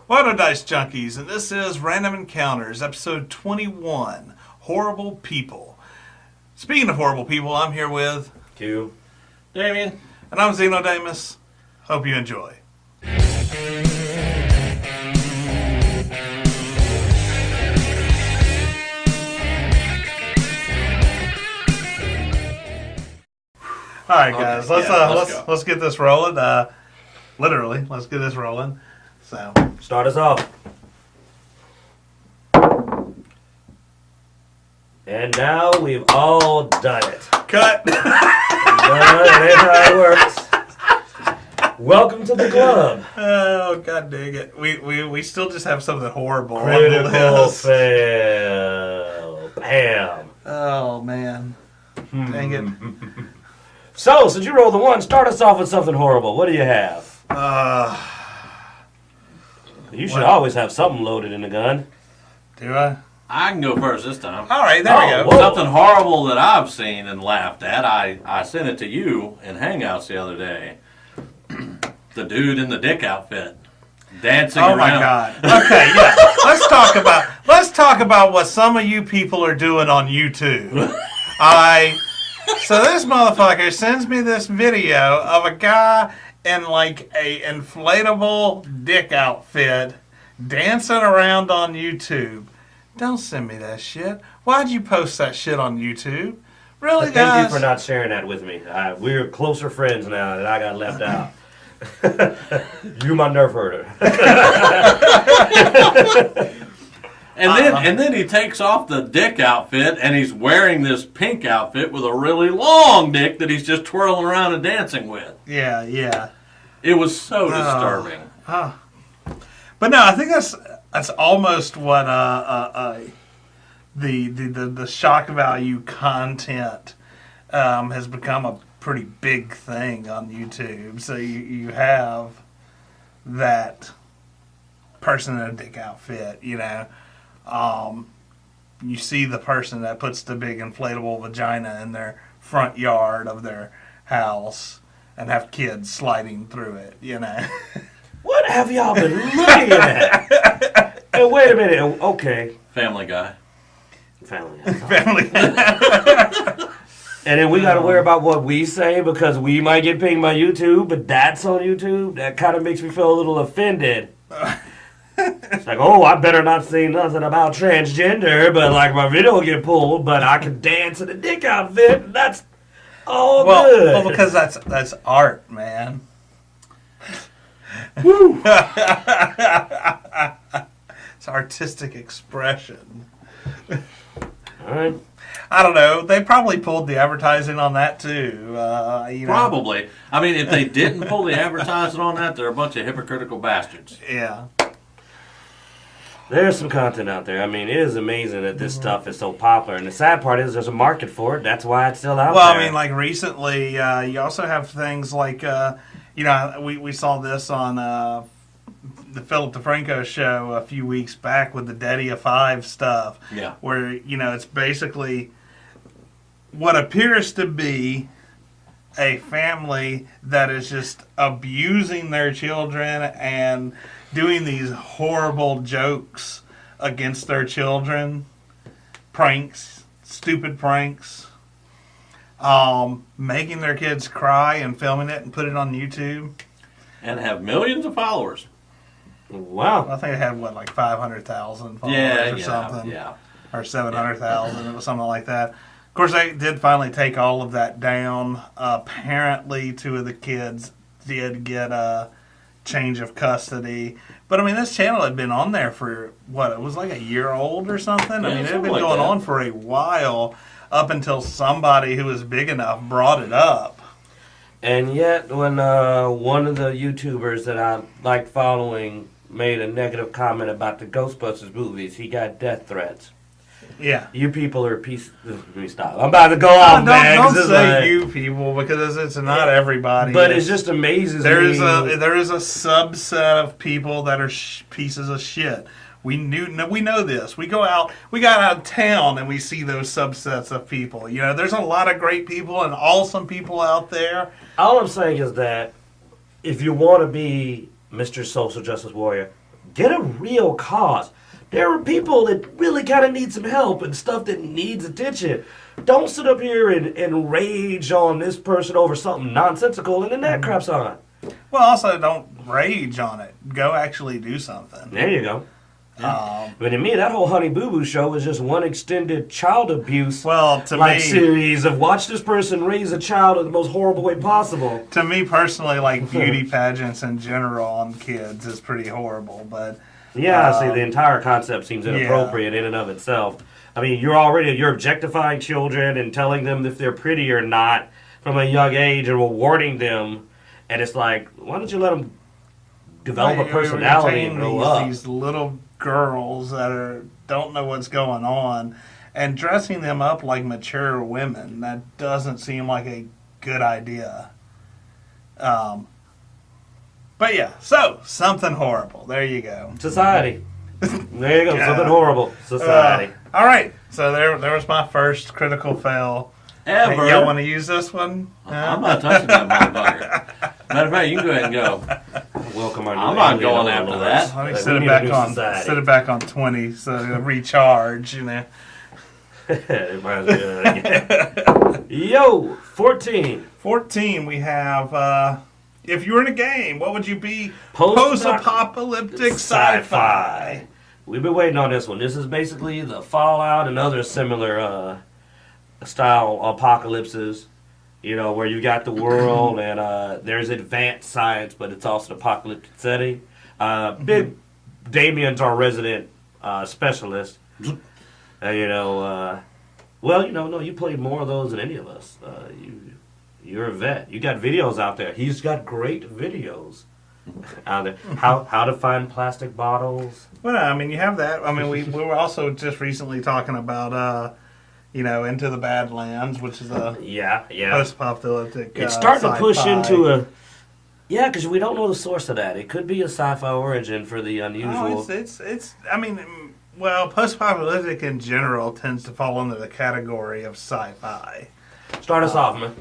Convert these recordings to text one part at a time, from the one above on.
What are Dicejunkies? And this is Random Encounters, episode 21, Horrible People. Speaking of horrible people, I'm here with... Q. Damien. And I'm Xenodamus. Hope you enjoy. All right, guys. Let's get this rolling. Literally, let's get this rolling. So, Start us off. And now we've all done it. cut. That's how it works. Welcome to the club. Oh, god dang it. We still just have something horrible on the Critical list. fail. Bam. Oh, man. Dang it. So, since you rolled the one, start us off with something horrible. What do you have? You should always have something loaded in the gun. Do I? I can go first this time. All right, there we go. Whoa. Something horrible that I've seen and laughed at. I sent it to you in Hangouts the other day. The dude in the dick outfit dancing around. Oh my god. Okay, yeah. Let's talk about what some of you people are doing on YouTube. So this motherfucker sends me this video of a guy in like a inflatable dick outfit dancing around on YouTube. Don't send me that shit. Why'd you post that shit on YouTube? Really, guys? Thank you for not sharing that with me. We're closer friends now that I got left out. You my nerve herder. And then he takes off the dick outfit and he's wearing this pink outfit with a really long dick that he's just twirling around and dancing with. Yeah. It was so disturbing. But no, I think that's almost what the shock value content has become a pretty big thing on YouTube. So you have that person in a dick outfit, you know. You see the person that puts the big inflatable vagina in their front yard of their house and have kids sliding through it, you know. What have y'all been looking at? Hey, wait a minute. Okay. Family Guy. Family. And then we got to worry about what we say because we might get pinged by YouTube, but that's on YouTube. That kind of makes me feel a little offended. It's like, oh, I better not say nothing about transgender, but like my video will get pulled, but I can dance in a dick outfit, and that's all good. Well, because that's art, man. Woo. It's artistic expression. All right. I don't know. They probably pulled the advertising on that too. You know. Probably. I mean, if they didn't pull the advertising on that, they're a bunch of hypocritical bastards. Yeah. There's some content out there. I mean, it is amazing that this stuff is so popular. And the sad part is there's a market for it. That's why it's still out there. Well, I mean, like recently, you also have things like, you know, we saw this on the Philip DeFranco show a few weeks back with the Daddy of Five stuff. Yeah. Where, you know, it's basically what appears to be a family that is just abusing their children and doing these horrible jokes against their children, pranks, stupid pranks, making their kids cry and filming it and put it on YouTube. And have millions of followers. Wow. I think it had, like 500,000 followers or something. Yeah. Or 700,000, it was something like that. Of course, they did finally take all of that down. Apparently, 2 of the kids did get a change of custody. But, I mean, this channel had been on there for, what, it was like a year old or something? Yeah, I mean, it had something been like going that. on for a while up until somebody who was big enough brought it up. And yet, when one of the YouTubers that I like following made a negative comment about the Ghostbusters movies, he got death threats. Yeah. You people are a piece... Let me stop. I'm about to go off, man. Don't 'cause it's say like- you people, because it's not everybody. But it just amazes There me. is a subset of people that are pieces of shit. We know this. We got out of town and we see those subsets of people. You know, there's a lot of great people and awesome people out there. All I'm saying is that if you want to be Mr. Social Justice Warrior, get a real cause. There are people that really kind of need some help and stuff that needs attention. Don't sit up here and rage on this person over something nonsensical and then that crap's on. Well, also don't rage on it. Go actually do something. There you go. But to me, that whole Honey Boo Boo show was just one extended child abuse series of watch this person raise a child in the most horrible way possible. To me personally, like beauty pageants in general on kids is pretty horrible. But yeah, see, the entire concept seems inappropriate in and of itself. I mean, you're objectifying children and telling them if they're pretty or not from a young age and rewarding them. And it's like, why don't you let them develop a personality and grow up? These little girls that don't know what's going on and dressing them up like mature women, that doesn't seem like a good idea. But yeah, so something horrible. There you go. Society. There you go. Something horrible. Society. All right. So there was my first critical fail. Ever. Hey, y'all want to use this one? I'm not touching that motherfucker. Matter of fact, you can go ahead and go. Welcome our I'm not going after that. Let me set it back on 20 so it'll recharge, you know. Yo, 14. 14, we have, if you were in a game, what would you be? Post-apocalyptic sci-fi. We've been waiting on this one. This is basically the Fallout and other similar style apocalypses. You know, where you got the world and there's advanced science, but it's also an apocalyptic setting. Big Damien's our resident specialist. No, you played more of those than any of us. You're a vet. You got videos out there. He's got great videos out there. How to find plastic bottles. Well, I mean, you have that. I mean, we were also just recently talking about, Into the Badlands, which is a post-apocalyptic it's starting to push sci-fi. into a... Yeah, because we don't know the source of that. It could be a sci-fi origin for the unusual. Post-apocalyptic in general tends to fall under the category of sci-fi. Start us off, man.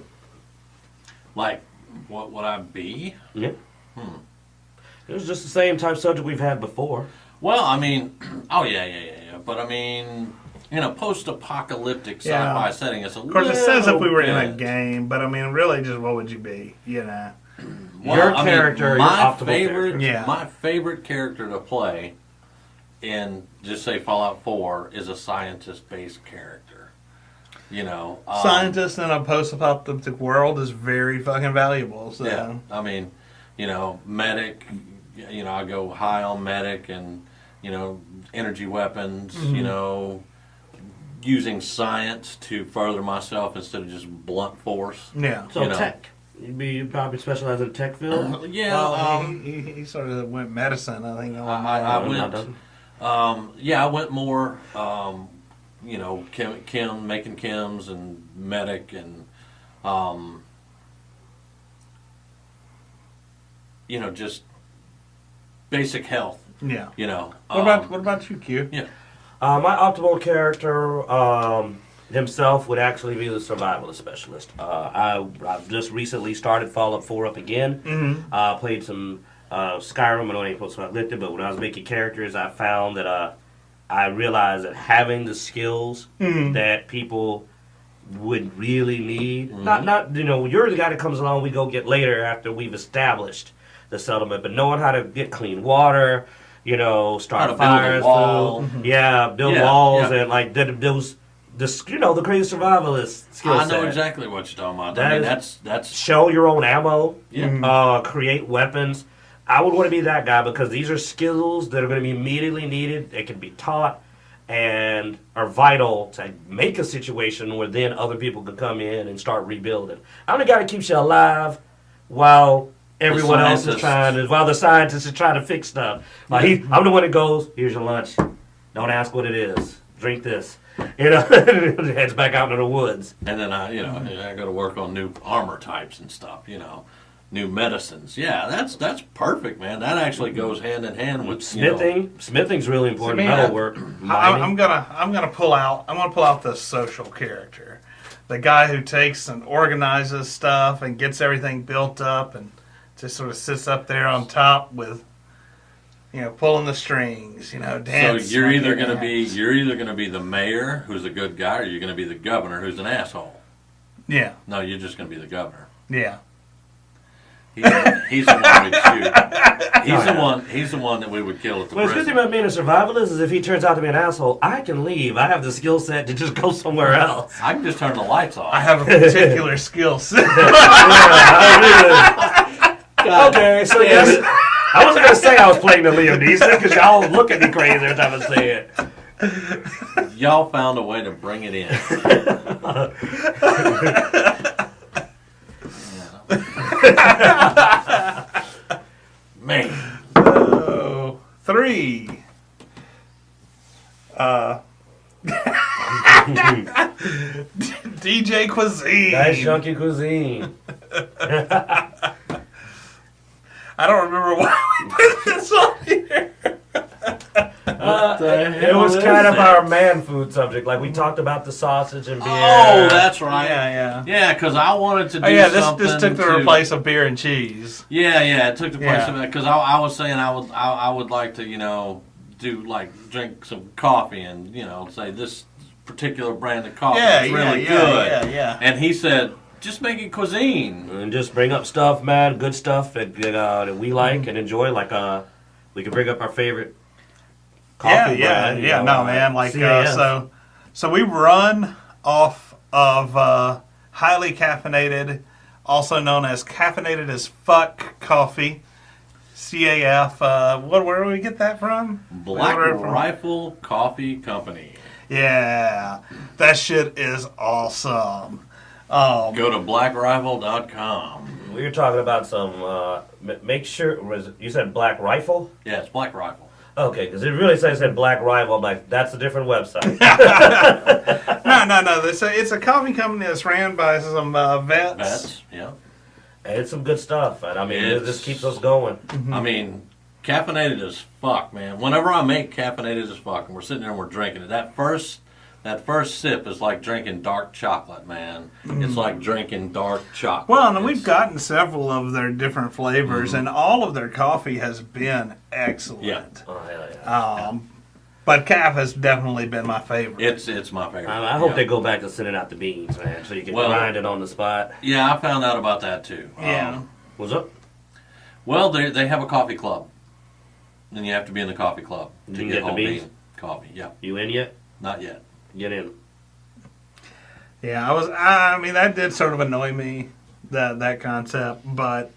Like, what would I be? Yeah. It was just the same type subject we've had before. Well, I mean, but I mean, in a post-apocalyptic sci-fi setting, it's a little... Of course, it says if we were in a game, but I mean, really, just what would you be, you know? Well, your character, your optimal character. My favorite character to play in, just say, Fallout 4 is a scientist-based character. Scientist in a post-apocalyptic world is very fucking valuable. So. Yeah, I mean, medic. I go high on medic and energy weapons. Using science to further myself instead of just blunt force. Yeah. So tech. You'd probably specialize in the tech field. He sort of went medicine. I think. I went more. Chem, making chems and medic and, just basic health. Yeah. What about you, Q? Yeah. My optimal character himself would actually be the survivalist specialist. I've just recently started Fallout 4 up again. Mm-hmm. Played some Skyrim. I know it ain't post-apocalyptic, but when I was making characters, I found that I realized that having the skills that people would really need, you're the guy that comes along, we go get later after we've established the settlement, but knowing how to get clean water, start fires, build walls, and like those, the crazy survivalist skill set. I know exactly what you're talking about. That's show your own ammo, create weapons. I would want to be that guy because these are skills that are going to be immediately needed. They can be taught and are vital to make a situation where then other people can come in and start rebuilding. I'm the guy that keeps you alive while everyone else is while the scientists are trying to fix stuff. I'm the one that goes, here's your lunch. Don't ask what it is. Drink this. Heads back out into the woods. And then I got to work on new armor types and stuff, new medicines. Yeah, that's perfect, man. That actually goes hand in hand with smithing. Smithing's really important. Metalwork. I'm gonna pull out the social character, the guy who takes and organizes stuff and gets everything built up and just sort of sits up there on top with, pulling the strings, So dance. you're either gonna be the mayor, who's a good guy, or you're gonna be the governor, who's an asshole. Yeah, No, you're just gonna be the governor. yeah. He's the one we'd shoot. He's the one that we would kill at the Well, the good prison. thing about being a survivalist is if he turns out to be an asshole, I can leave. I have the skill set to just go somewhere else. I can just turn the lights off. I have a particular skill set. Okay, so yes, I wasn't going to say I was playing the Liam Neeson because y'all look at me crazy every time I say it. Y'all found a way to bring it in. Man. Oh, 3. DJ Cuisine. Dicejunkie Cuisine. I don't remember why we put this on here. It was kind of our man food subject. Like we talked about the sausage and beer. Oh, that's right. Yeah. Yeah, because I wanted to do something. This took the replace of beer and cheese. Yeah, it took the place of it because I was saying I would like to drink some coffee and say this particular brand of coffee is really good. Yeah. And he said, just make it cuisine and just bring up stuff, man, good stuff that we like and enjoy. Like we can bring up our favorite coffee brand. No, man. Like CAF. so we run off of highly caffeinated, also known as caffeinated as fuck coffee. CAF. Where do we get that from? Black Rifle Coffee Company. Yeah, that shit is awesome. Go to blackrifle.com. We were talking about some. Make sure you said Black Rifle. Yeah, it's Black Rifle. Okay, because it really said Black Rival. I'm like, that's a different website. No. It's a coffee company that's ran by some vets. Vets, yeah. And it's some good stuff. And I mean, this keeps us going. I mean, caffeinated as fuck, man. Whenever I make caffeinated as fuck, and we're sitting there and we're drinking it, that first sip is like drinking dark chocolate, man. It's like drinking dark chocolate. Well, and we've gotten several of their different flavors, and all of their coffee has been excellent. Yeah. Oh, hell yeah. But Calf has definitely been my favorite. It's my favorite. I hope they go back to sending out the beans, man, so you can grind it on the spot. Yeah, I found out about that too. Yeah. What's up? Well, they have a coffee club, and you have to be in the coffee club to You get get the whole beans? bean coffee. Yeah, You in yet? not yet. Get in. Yeah, I mean, that did sort of annoy me, that concept, but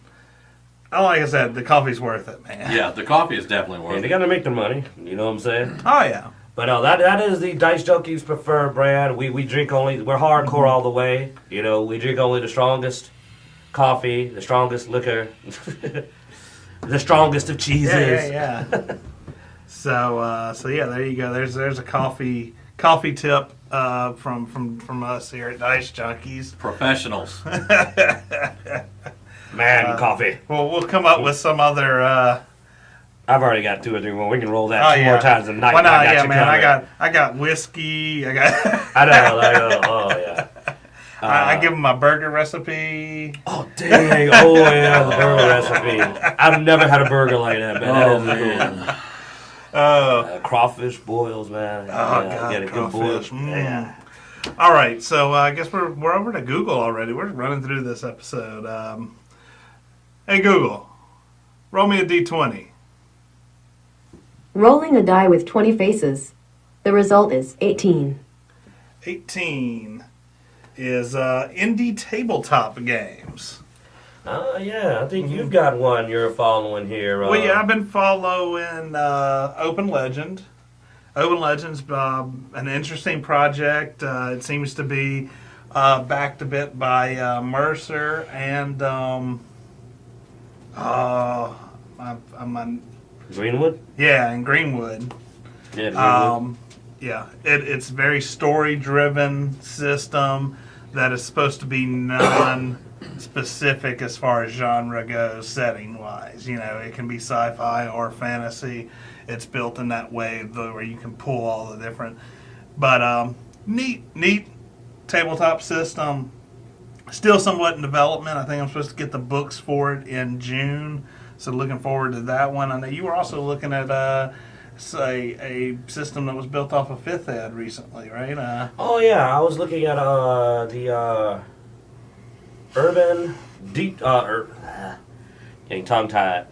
like I said, the coffee's worth it, man. Yeah, the coffee is definitely worth They it. got to make their money. You know what I'm saying? Oh, yeah. But no, that is the Dicejunkies' preferred brand. We drink only, we're hardcore all the way. We drink only the strongest coffee, the strongest liquor, the strongest of cheeses. Yeah. So yeah, there you go. There's a coffee tip from us here at Dicejunkies. Professionals. Man, coffee. Well, we'll come up with some other. I've already got 2 or 3 more. We can roll that 2 more times a night. Well, no, I got yeah, you man. covered. I got whiskey. I got. I know. Oh yeah. I give them my burger recipe. Oh dang! Oh yeah, the burger recipe. I've never had a burger like that, man. Oh, That is man. crawfish boils, man. God, get a good boil. crawfish. Yeah. All right, so I guess we're over to Google already. We're running through this episode. Hey Google, roll me a d20. Rolling a die with 20 faces. The result is 18. 18 is indie tabletop games. Yeah, I think you've got one you're following here. Well, yeah, I've been following Open Legend. Open Legend's an interesting project. It seems to be backed a bit by Mercer and Greenwood? yeah, and Greenwood. Yeah, Greenwood. It's very story-driven system that is supposed to be non-specific as far as genre goes, setting-wise. It can be sci-fi or fantasy. It's built in that way where you can pull all the different. But neat tabletop system. Still somewhat in development. I think I'm supposed to get the books for it in June. So looking forward to that one. I know you were also looking at say a system that was built off of 5th Ed recently, right? Oh yeah, I was looking at the Urban Deep. Getting tongue tied,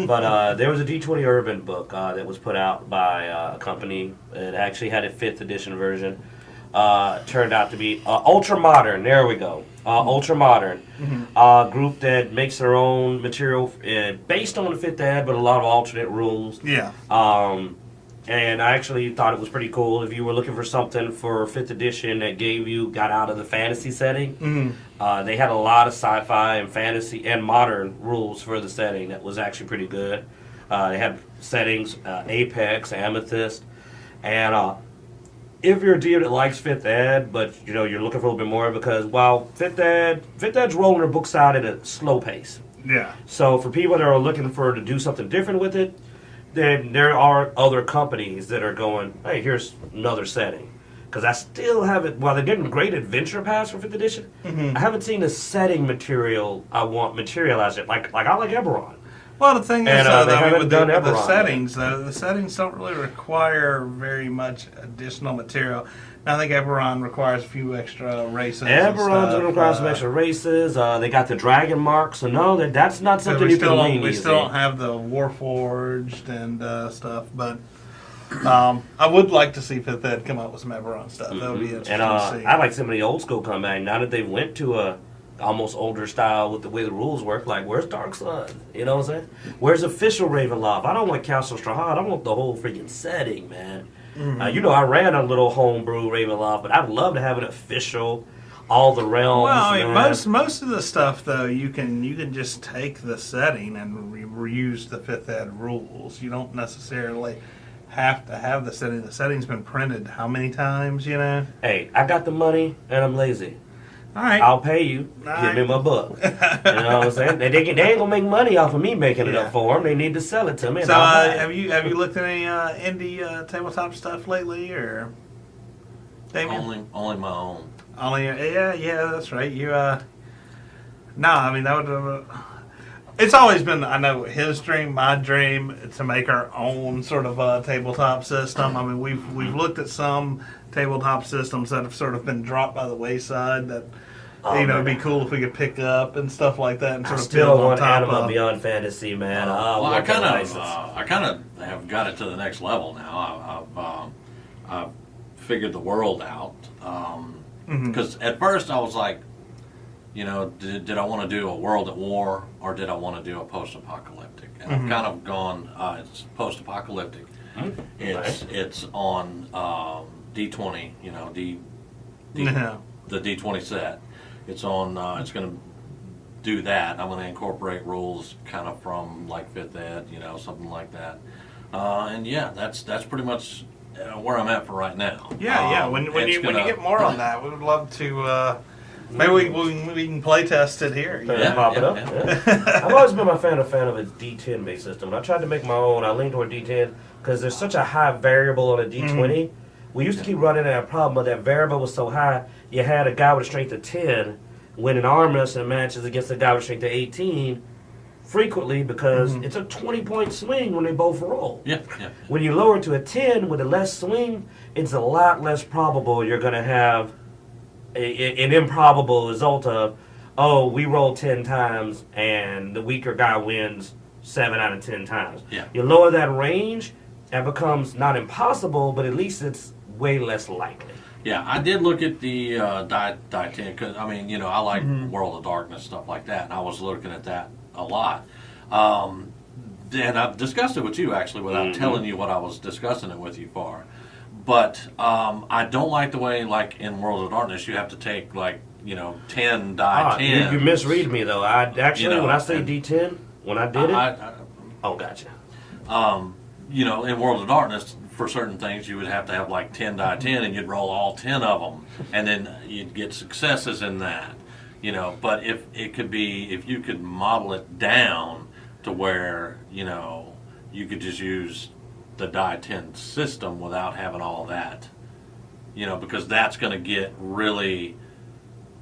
but there was a D20 Urban book that was put out by a company. It actually had a 5th edition version. Turned out to be ultra modern. There we go. Ultra modern group that makes their own material based on the 5th Ed, but a lot of alternate rules. Yeah. And I actually thought it was pretty cool. If you were looking for something for 5th edition that got out of the fantasy setting, they had a lot of sci-fi and fantasy and modern rules for the setting that was actually pretty good. They had settings, Apex, Amethyst, and if you're a DM that likes 5th Ed, but you're looking for a little bit more, because while 5th Ed's rolling their books out at a slow pace. Yeah. So for people that are looking to do something different with it, then there are other companies that are going, hey, here's another setting. Because I still haven't, while they're getting great adventure pass for 5th edition, I haven't seen the setting material I want materialized yet. Like I like Eberron. Well, the thing is, And, though, they haven't with done the Eberron settings, though, the settings don't really require very much additional material. I think Eberron requires a few extra races. Eberron's going to require some extra races. They got the dragon mark, so no, that's not something you can wing We easy. still don't have the Warforged and stuff, but I would like to see 5th Ed come up with some Eberron stuff. That would be interesting to see. I like some of the old school come back. Now that they went to a almost older style with the way the rules work, like where's Dark Sun? You know what I'm saying? Where's official Ravenloft? I don't want Castle Strahd. I want the whole freaking setting, man. I ran a little homebrew Ravenloft, but I'd love to have an official, all the realms. Well, I mean, most of the stuff though, you can just take the setting and reuse the 5th Ed rules. You don't necessarily have to have the setting. The setting's been printed how many times? Hey, I got the money and I'm lazy. All right, I'll pay you. Give me my book. You know what I'm saying? They ain't gonna make money off of me making it up for them. They need to sell it to me. So, have you looked at any indie tabletop stuff lately, or Damien? Only my own. Yeah, that's right. You no, I mean that would. It's always been, I know, his dream, my dream, to make our own sort of tabletop system. I mean, we've looked at some tabletop systems that have sort of been dropped by the wayside that, it'd be cool if we could pick up and stuff like that and sort of build on top Anima of. Beyond Fantasy, man. I kind of have got it to the next level now. I've figured the world out. Because at first I was like, did I want to do a world at war or did I want to do a post-apocalyptic? And I've kind of gone, it's post-apocalyptic. It's on D20, the D20 set. It's on, it's going to do that. I'm going to incorporate rules kind of from like 5th Ed, something like that. And yeah, that's pretty much where I'm at for right now. Yeah. When you get more on that, we would love to. Maybe we can play test it here. Pop it up. Yeah. I've always been a fan of a D10 based system. I tried to make my own. I leaned toward D10 because there's such a high variable on a D20. We used to keep running into that problem, but that variable was so high, you had a guy with a strength of 10 winning arm wrestling matches against a guy with a strength of 18 frequently because it's a 20-point swing when they both roll. Yeah. When you lower it to a 10 with a less swing, it's a lot less probable you're going to have an improbable result of, we rolled 10 times and the weaker guy wins 7 out of 10 times. Yeah. You lower that range, that becomes not impossible, but at least it's way less likely. Yeah, I did look at the die 10 because I like World of Darkness, stuff like that, and I was looking at that a lot. And I've discussed it with you actually without telling you what I was discussing it with you for. But I don't like the way, like in World of Darkness, you have to take 10 die 10. You misread me though. I actually when I say D10, when I did it. Gotcha. In World of Darkness, for certain things, you would have to have 10 die 10, and you'd roll all 10 of them, and then you'd get successes in that. But if you could model it down to where you could just use the die 10 system without having all that, because that's going to get really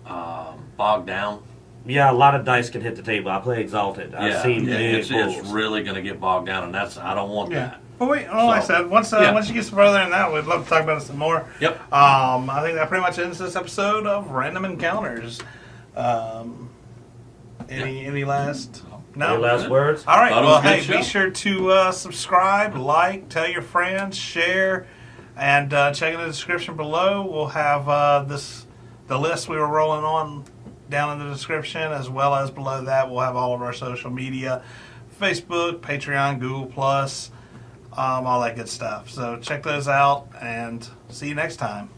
bogged down Yeah, a lot of dice can hit the table. I play Exalted. I've seen big it's pools. really going to get bogged down, and I don't want that. But wait, like I said, once you get some further in that, we'd love to talk about it some more. Yep. I think that pretty much ends this episode of Random Encounters. Any last? No. Any last words? All right. Thought it Well, was a good hey, show. be sure to subscribe, like, tell your friends, share, and check in the description below. We'll have the list we were rolling on down in the description, as well as below that we'll have all of our social media, Facebook, Patreon, Google+, all that good stuff. So check those out, and see you next time.